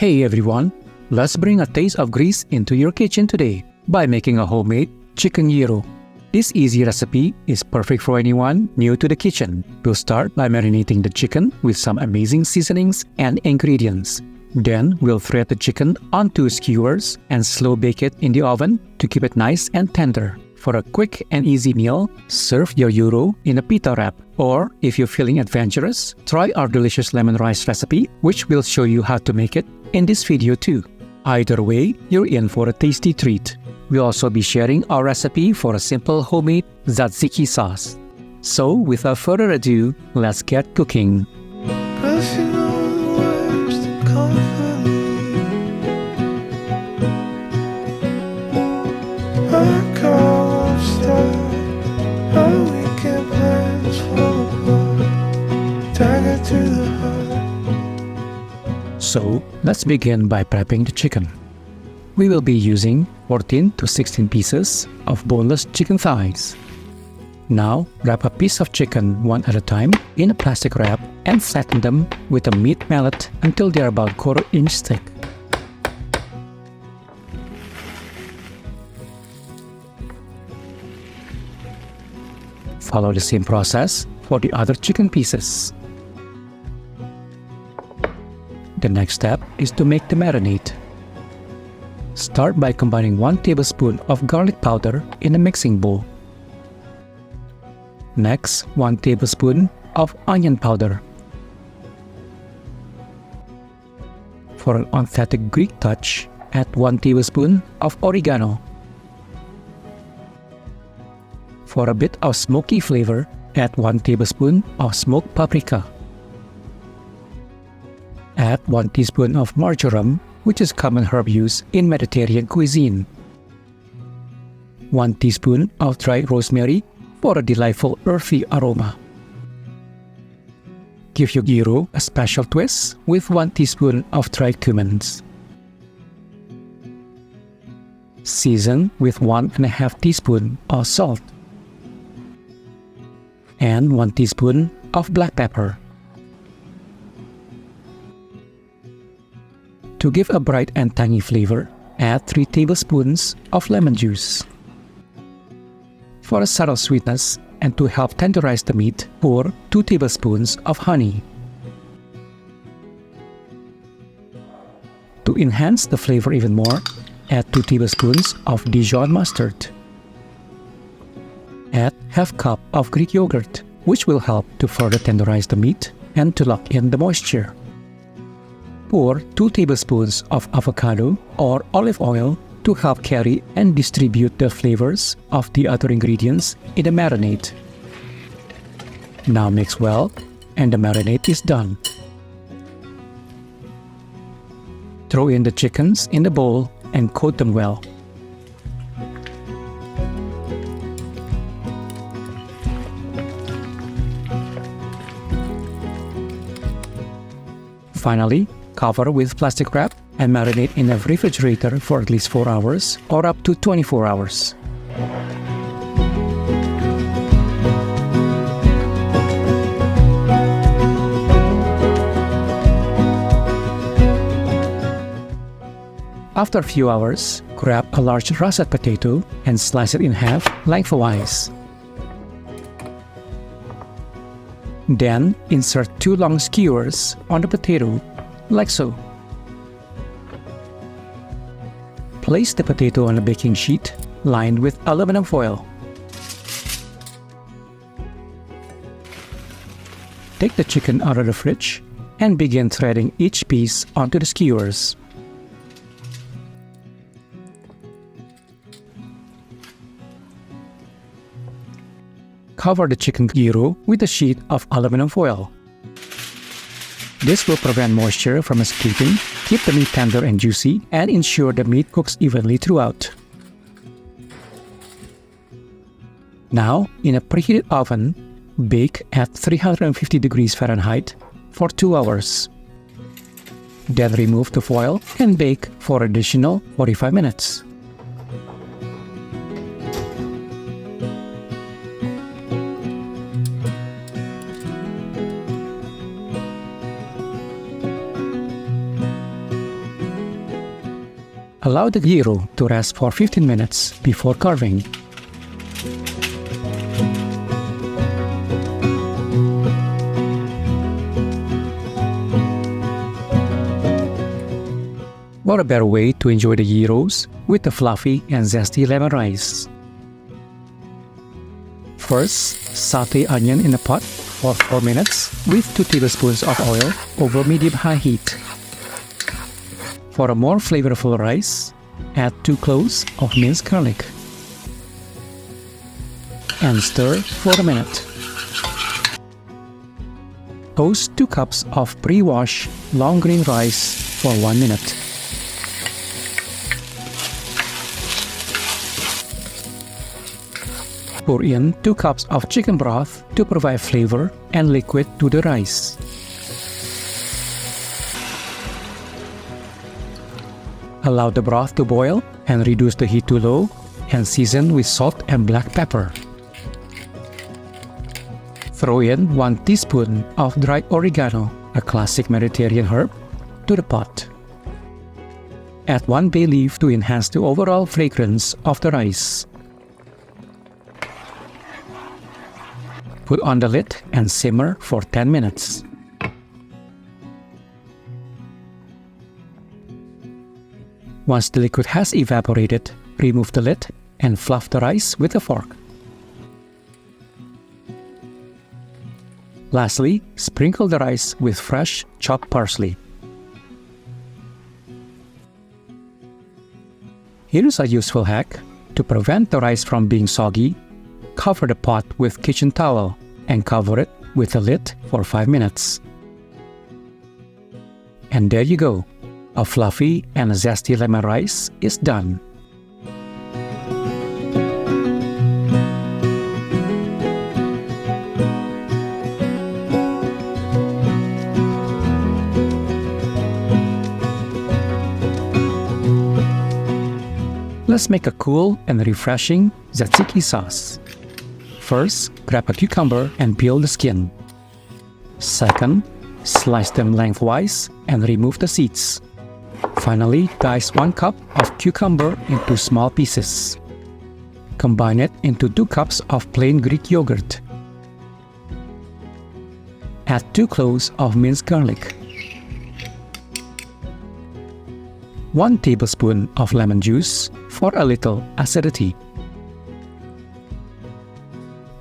Hey everyone, let's bring a taste of Greece into your kitchen today by making a homemade chicken gyro. This easy recipe is perfect for anyone new to the kitchen. We'll start by marinating the chicken with some amazing seasonings and ingredients. Then we'll thread the chicken onto skewers and slow bake it in the oven to keep it nice and tender. For a quick and easy meal, serve your gyro in a pita wrap. Or, if you're feeling adventurous, try our delicious lemon rice recipe, which we'll show you how to make it in this video too. Either way, you're in for a tasty treat. We'll also be sharing our recipe for a simple homemade tzatziki sauce. So, without further ado, let's get cooking. So, let's begin by prepping the chicken. We will be using 14 to 16 pieces of boneless chicken thighs. Now, wrap a piece of chicken one at a time in a plastic wrap and flatten them with a meat mallet until they are about 1/4 inch thick. Follow the same process for the other chicken pieces. The next step is to make the marinade. Start by combining 1 tablespoon of garlic powder in a mixing bowl. Next, 1 tablespoon of onion powder. For an authentic Greek touch, add 1 tablespoon of oregano. For a bit of smoky flavor, add 1 tablespoon of smoked paprika. Add 1 teaspoon of marjoram, which is common herb used in Mediterranean cuisine. 1 teaspoon of dried rosemary for a delightful earthy aroma. Give your gyro a special twist with 1 teaspoon of dried cumins. Season with 1½ teaspoon of salt and 1 teaspoon of black pepper. To give a bright and tangy flavor, add 3 tablespoons of lemon juice. For a subtle sweetness and to help tenderize the meat, pour 2 tablespoons of honey. To enhance the flavor even more, add 2 tablespoons of Dijon mustard. Add ½ cup of Greek yogurt, which will help to further tenderize the meat and to lock in the moisture. Pour 2 tablespoons of avocado or olive oil to help carry and distribute the flavors of the other ingredients in the marinade. Now mix well, and the marinade is done. Throw in the chickens in the bowl and coat them well. Finally, cover with plastic wrap and marinate in a refrigerator for at least 4 hours or up to 24 hours. After a few hours, grab a large russet potato and slice it in half lengthwise. Then, insert 2 long skewers on the potato, like so. Place the potato on a baking sheet lined with aluminum foil. Take the chicken out of the fridge and begin threading each piece onto the skewers. Cover the chicken gyro with a sheet of aluminum foil. This will prevent moisture from escaping, keep the meat tender and juicy, and ensure the meat cooks evenly throughout. Now, in a preheated oven, bake at 350 degrees Fahrenheit for 2 hours. Then remove the foil and bake for an additional 45 minutes. Allow the gyro to rest for 15 minutes before carving. What a better way to enjoy the gyros with the fluffy and zesty lemon rice. First, sauté onion in a pot for 4 minutes with 2 tablespoons of oil over medium-high heat. For a more flavorful rice, add 2 cloves of minced garlic and stir for a minute. Toast 2 cups of pre-washed long grain rice for 1 minute. Pour in 2 cups of chicken broth to provide flavor and liquid to the rice. Allow the broth to boil and reduce the heat to low and season with salt and black pepper. Throw in 1 teaspoon of dried oregano, a classic Mediterranean herb, to the pot. Add 1 bay leaf to enhance the overall fragrance of the rice. Put on the lid and simmer for 10 minutes. Once the liquid has evaporated, remove the lid and fluff the rice with a fork. Lastly, sprinkle the rice with fresh chopped parsley. Here is a useful hack. To prevent the rice from being soggy, cover the pot with kitchen towel and cover it with a lid for 5 minutes. And there you go. A fluffy and a zesty lemon rice is done. Let's make a cool and refreshing tzatziki sauce. First, grab a cucumber and peel the skin. Second, slice them lengthwise and remove the seeds. Finally, dice 1 cup of cucumber into small pieces. Combine it into 2 cups of plain Greek yogurt. Add 2 cloves of minced garlic. 1 tablespoon of lemon juice for a little acidity.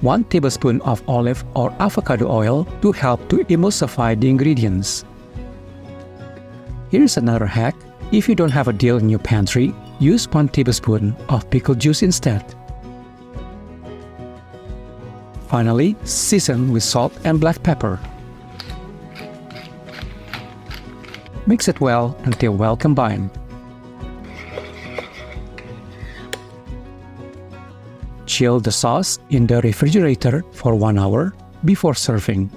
1 tablespoon of olive or avocado oil to help to emulsify the ingredients. Here's another hack. If you don't have a dill in your pantry, use 1 tablespoon of pickle juice instead. Finally, season with salt and black pepper. Mix it well until well combined. Chill the sauce in the refrigerator for 1 hour before serving.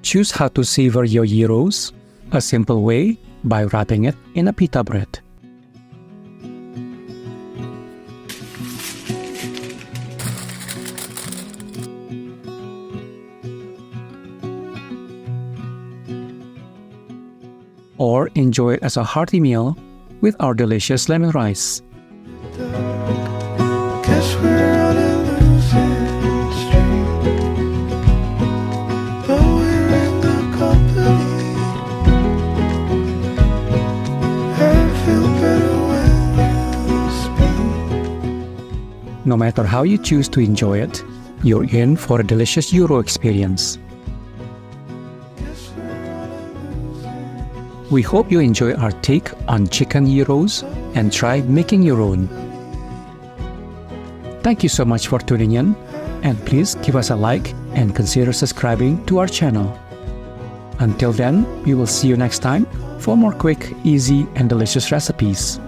Choose how to savor your gyros. A simple way, by wrapping it in a pita bread. Or enjoy it as a hearty meal with our delicious lemon rice. Guess we're on a losing streak, but we're in the company. I feel better when you speak. No matter how you choose to enjoy it, you're in for a delicious gyro experience. We hope you enjoy our take on chicken gyros and try making your own. Thank you so much for tuning in, and please give us a like and consider subscribing to our channel. Until then, we will see you next time for more quick, easy, and delicious recipes.